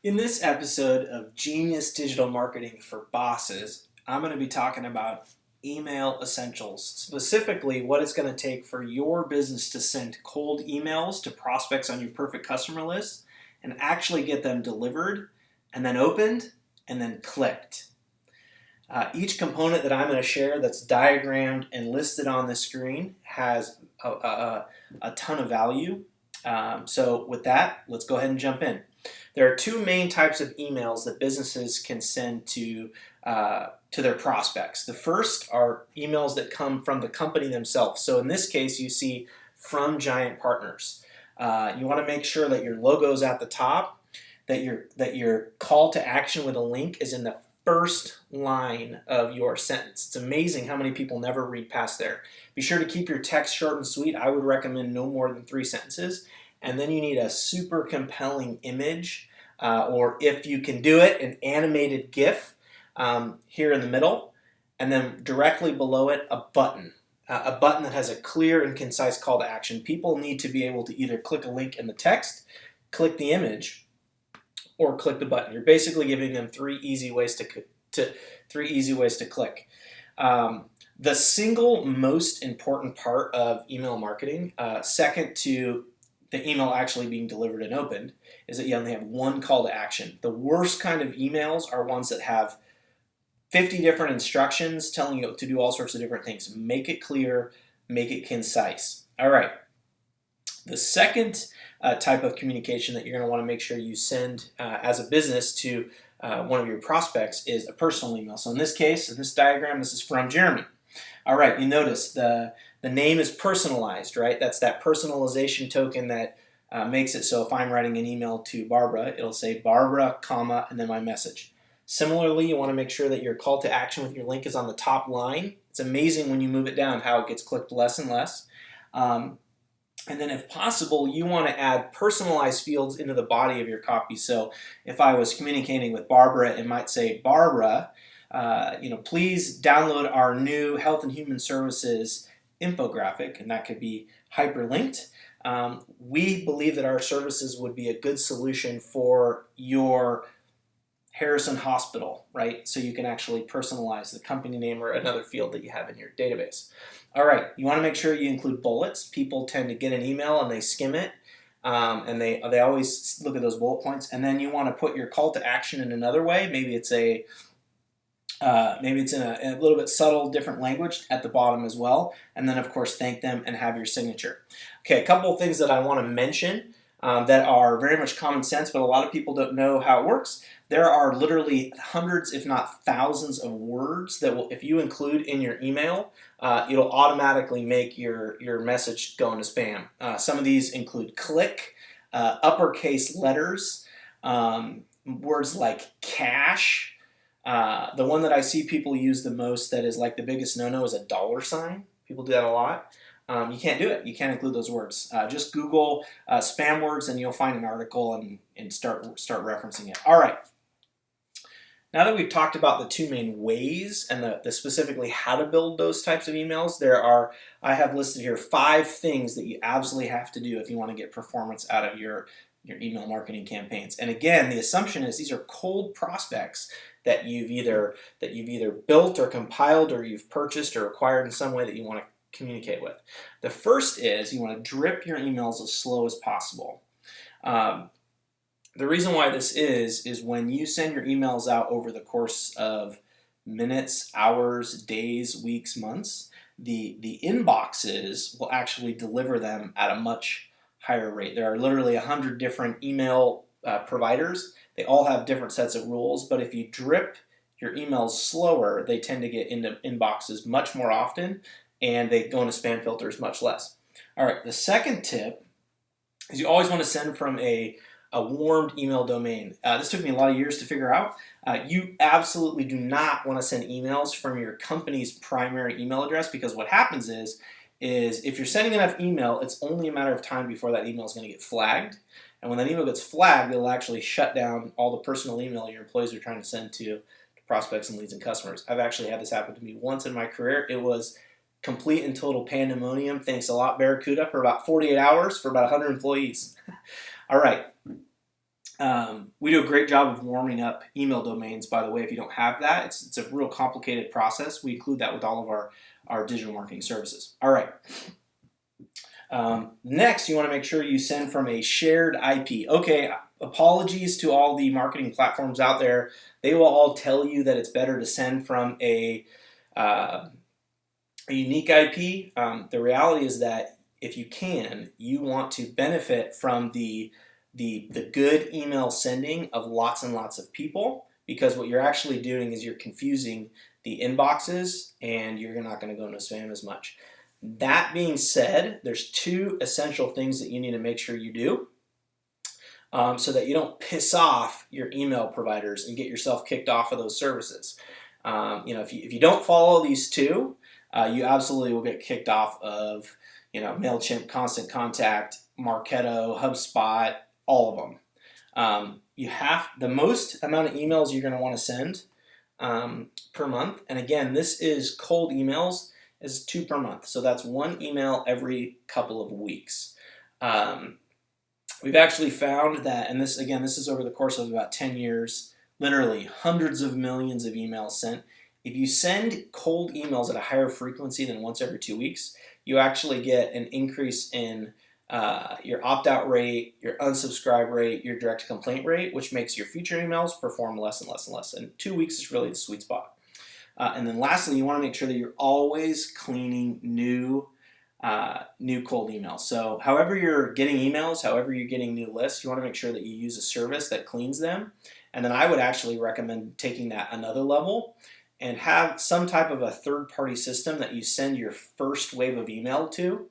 In this episode of Genius Digital Marketing for Bosses, I'm going to be talking about email essentials, specifically what it's going to take for your business to send cold emails to prospects on your perfect customer list and actually get them delivered and then opened and then clicked. Each component that I'm going to share that's diagrammed and listed on the screen has a ton of value. So with that, let's go ahead and jump in. There are two main types of emails that businesses can send to their prospects. The first are emails that come from the company themselves. So in this case, you see from giant partners. You want to make sure that your logo is at the top, that your call to action with a link is in the first line of your sentence. It's amazing how many people never read past there. Be sure to keep your text short and sweet. I would recommend no more than 3 sentences. And then you need a super compelling image, or if you can do it, an animated GIF here in the middle, and then directly below it, a button that has a clear and concise call to action. People need to be able to either click a link in the text, click the image, or click the button. You're basically giving them three easy ways to click. The single most important part of email marketing, second to the email actually being delivered and opened, is that you only have one call to action. The worst kind of emails are ones that have 50 different instructions telling you to do all sorts of different things. Make it clear, make it concise. All right. The second type of communication that you're going to want to make sure you send as a business to one of your prospects is a personal email. So in this case, in this diagram, this is from Jeremy. All right, you notice the name is personalized, right? That's that personalization token that makes it so if I'm writing an email to Barbara, it'll say Barbara, comma, and then my message. Similarly, you want to make sure that your call to action with your link is on the top line. It's amazing when you move it down how it gets clicked less and less. And then if possible, you want to add personalized fields into the body of your copy. So if I was communicating with Barbara, it might say, Barbara, please download our new Health and Human Services infographic, and that could be hyperlinked. We believe that our services would be a good solution for your Harrison Hospital, right? So you can actually personalize the company name or another field that you have in your database. All right, you want to make sure you include bullets. People tend to get an email and they skim it, and they always look at those bullet points. And then you want to put your call to action in another way. Maybe it's in a little bit subtle, different language at the bottom as well. And then, of course, thank them and have your signature. Okay, a couple of things that I want to mention that are very much common sense, but a lot of people don't know how it works. There are literally hundreds, if not thousands, of words that will, if you include in your email, it'll automatically make your message go into spam. Some of these include click, uppercase letters, words like cash. The one that I see people use the most that is like the biggest no-no is a $sign. People do that a lot. You can't do it. You can't include those words. Just Google spam words and you'll find an article and start referencing it. All right. Now that we've talked about the two main ways and the specifically how to build those types of emails, I have listed here 5 things that you absolutely have to do if you want to get performance out of your email marketing campaigns. And again, the assumption is these are cold prospects that you've either built or compiled or you've purchased or acquired in some way that you want to communicate with. The first is you want to drip your emails as slow as possible. The reason why this is when you send your emails out over the course of minutes, hours, days, weeks, months, the inboxes will actually deliver them at a much higher rate. There are literally 100 different email providers. They all have different sets of rules, but if you drip your emails slower, they tend to get into inboxes much more often, and they go into spam filters much less. All right, the second tip is you always want to send from a warmed email domain. This took me a lot of years to figure out. You absolutely do not want to send emails from your company's primary email address, because what happens is if you're sending enough email, it's only a matter of time before that email is going to get flagged. And when that email gets flagged, it'll actually shut down all the personal email your employees are trying to send to prospects and leads and customers. I've actually had this happen to me once in my career. It was complete and total pandemonium. Thanks a lot, Barracuda, for about 48 hours for about 100 employees. All right. We do a great job of warming up email domains, by the way. If you don't have that, it's a real complicated process. We include that with all of our digital marketing services. All right. Next, you want to make sure you send from a shared IP. Okay, apologies to all the marketing platforms out there. They will all tell you that it's better to send from a unique IP. The reality is that if you can, you want to benefit from the good email sending of lots and lots of people, because what you're actually doing is you're confusing the inboxes and you're not going to go into spam as much. That being said, there's two essential things that you need to make sure you do so that you don't piss off your email providers and get yourself kicked off of those services. If you don't follow these two, you absolutely will get kicked off of MailChimp, Constant Contact, Marketo, HubSpot, all of them. You have the most amount of emails you're going to want to send per month. And again, this is cold emails, is 2 per month. So that's 1 email every couple of weeks. We've actually found that, and this is over the course of about 10 years, literally hundreds of millions of emails sent. If you send cold emails at a higher frequency than once every 2 weeks, you actually get an increase in your opt-out rate, your unsubscribe rate, your direct complaint rate, which makes your future emails perform less and less and less. And 2 weeks is really the sweet spot. And then lastly, you want to make sure that you're always cleaning new cold emails. So however you're getting emails, however you're getting new lists, you want to make sure that you use a service that cleans them. And then I would actually recommend taking that another level and have some type of a third-party system that you send your first wave of email to.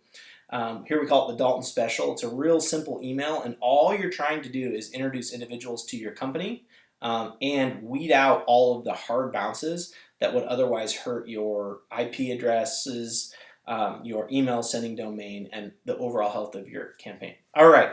Here we call it the Dalton Special. It's a real simple email, and all you're trying to do is introduce individuals to your company and weed out all of the hard bounces that would otherwise hurt your IP addresses, your email sending domain, and the overall health of your campaign. All right,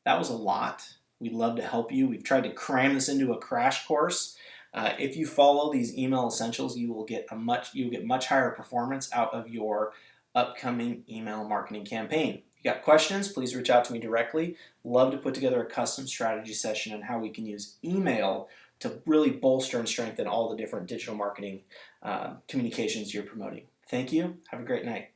that was a lot. We'd love to help you. We've tried to cram this into a crash course. If you follow these email essentials, you will get much higher performance out of your upcoming email marketing campaign. If you got questions, please reach out to me directly. Love to put together a custom strategy session on how we can use email to really bolster and strengthen all the different digital marketing communications you're promoting. Thank you. Have a great night.